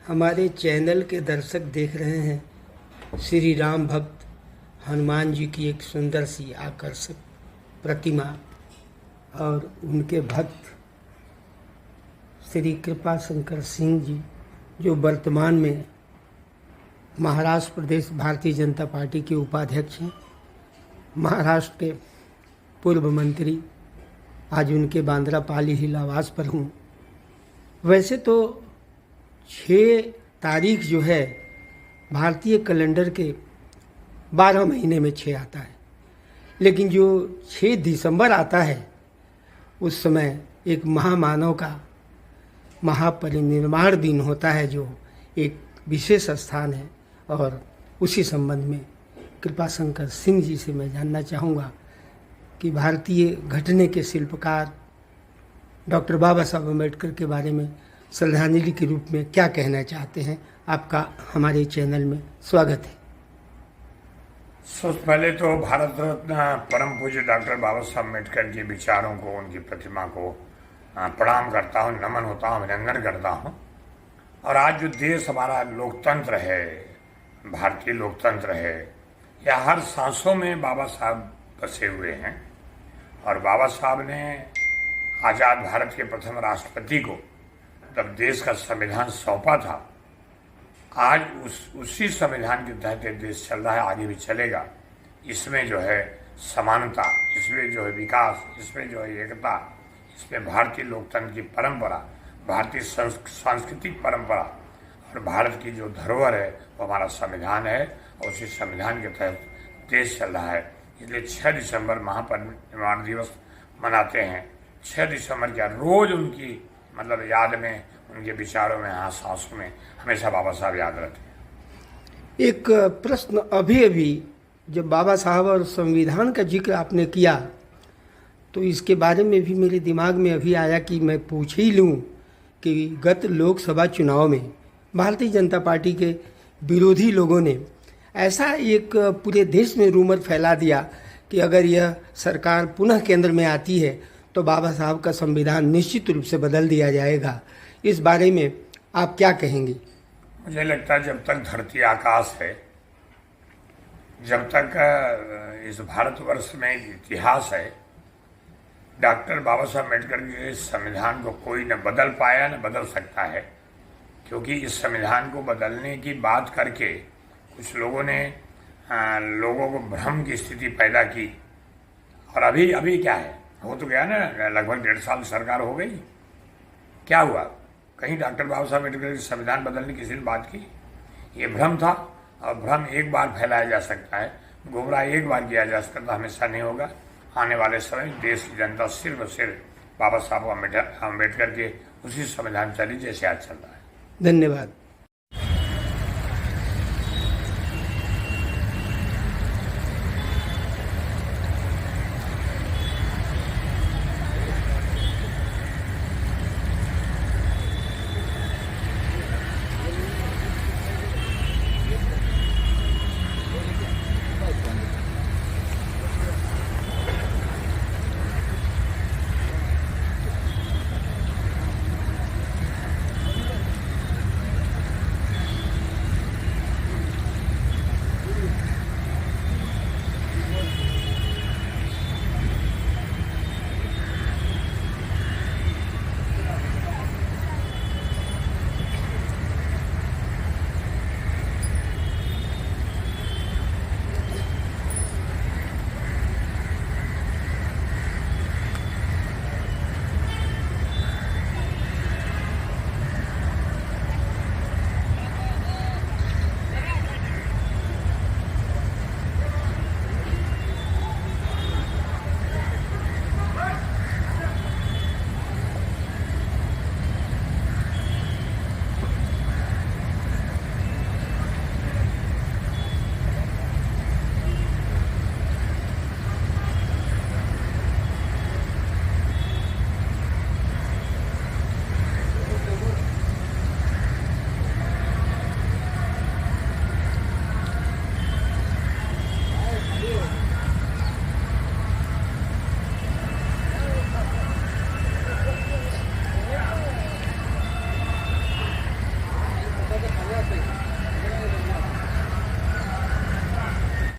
हमारे चैनल के दर्शक देख रहे हैं श्री राम भक्त हनुमान जी की एक सुंदर सी आकर्षक प्रतिमा और उनके भक्त श्री कृपा शंकर सिंह जी, जो वर्तमान में महाराष्ट्र प्रदेश भारतीय जनता पार्टी के उपाध्यक्ष हैं। महाराष्ट्र के पूर्व मंत्री, आज उनके बांद्रापाली हिल आवास पर हूँ। वैसे तो 6 तारीख जो है भारतीय कैलेंडर के 12 महीने में 6 आता है, लेकिन जो 6 दिसंबर आता है उस समय एक महामानव का महापरिनिर्वाण दिन होता है, जो एक विशेष स्थान है। और उसी संबंध में कृपा शंकर सिंह जी से मैं जानना चाहूँगा कि भारतीय घटने के शिल्पकार डॉक्टर बाबा साहब अम्बेडकर के बारे में श्रद्धांजलि के रूप में क्या कहना चाहते हैं। आपका हमारे चैनल में स्वागत है। सबसे पहले तो भारत रत्न परम पूज्य डॉक्टर बाबा साहब अम्बेडकर के विचारों को, उनकी प्रतिमा को प्रणाम करता हूँ, नमन होता हूँ, अभिनंदन करता हूँ। और आज जो देश हमारा लोकतंत्र है, भारतीय लोकतंत्र है, या हर सांसों में बाबा साहब बसे हुए हैं। और बाबा साहब ने आज़ाद भारत के प्रथम राष्ट्रपति को जब देश का संविधान सौंपा था, आज उसी संविधान के तहत देश चल रहा है, आगे भी चलेगा। इसमें जो है समानता, इसमें जो है विकास, इसमें जो है एकता, इसमें भारतीय लोकतंत्र की परंपरा, भारतीय सांस्कृतिक परंपरा और भारत की जो धरोहर है वो हमारा संविधान है। और उसी संविधान के तहत देश चल रहा है। इसलिए 6 दिसंबर महापरिनिर्वाण दिवस मनाते हैं। 6 दिसंबर क्या, रोज उनकी याद में, उनके विचारों में, सांसों में हमेशा बाबा साहब याद रहते हैं। एक प्रश्न अभी जब बाबा साहब और संविधान का जिक्र आपने किया तो इसके बारे में भी मेरे दिमाग में अभी आया कि मैं पूछ ही लूँ कि गत लोकसभा चुनाव में भारतीय जनता पार्टी के विरोधी लोगों ने ऐसा एक पूरे देश में रूमर फैला दिया कि अगर यह सरकार पुनः केंद्र में आती है तो बाबा साहब का संविधान निश्चित रूप से बदल दिया जाएगा। इस बारे में आप क्या कहेंगे? मुझे लगता है जब तक धरती आकाश है, जब तक इस भारतवर्ष में इतिहास है, डॉक्टर बाबा साहब अम्बेडकर के संविधान को कोई न बदल पाया न बदल सकता है। क्योंकि इस संविधान को बदलने की बात करके कुछ लोगों ने लोगों को भ्रम की स्थिति पैदा की। और अभी क्या है, हो तो गया ना, लगभग 1.5 साल सरकार हो गई। क्या हुआ? कहीं डॉक्टर बाबा साहब अम्बेडकर के संविधान बदलने की किसी ने बात की? ये भ्रम था, और भ्रम एक बार फैलाया जा सकता है, गुमराह एक बार किया जा सकता, हमेशा नहीं होगा। आने वाले समय देश की जनता सिर्फ और सिर्फ बाबा साहब अम्बेडकर के उसी संविधान चली जैसे आज चल रहा है। धन्यवाद।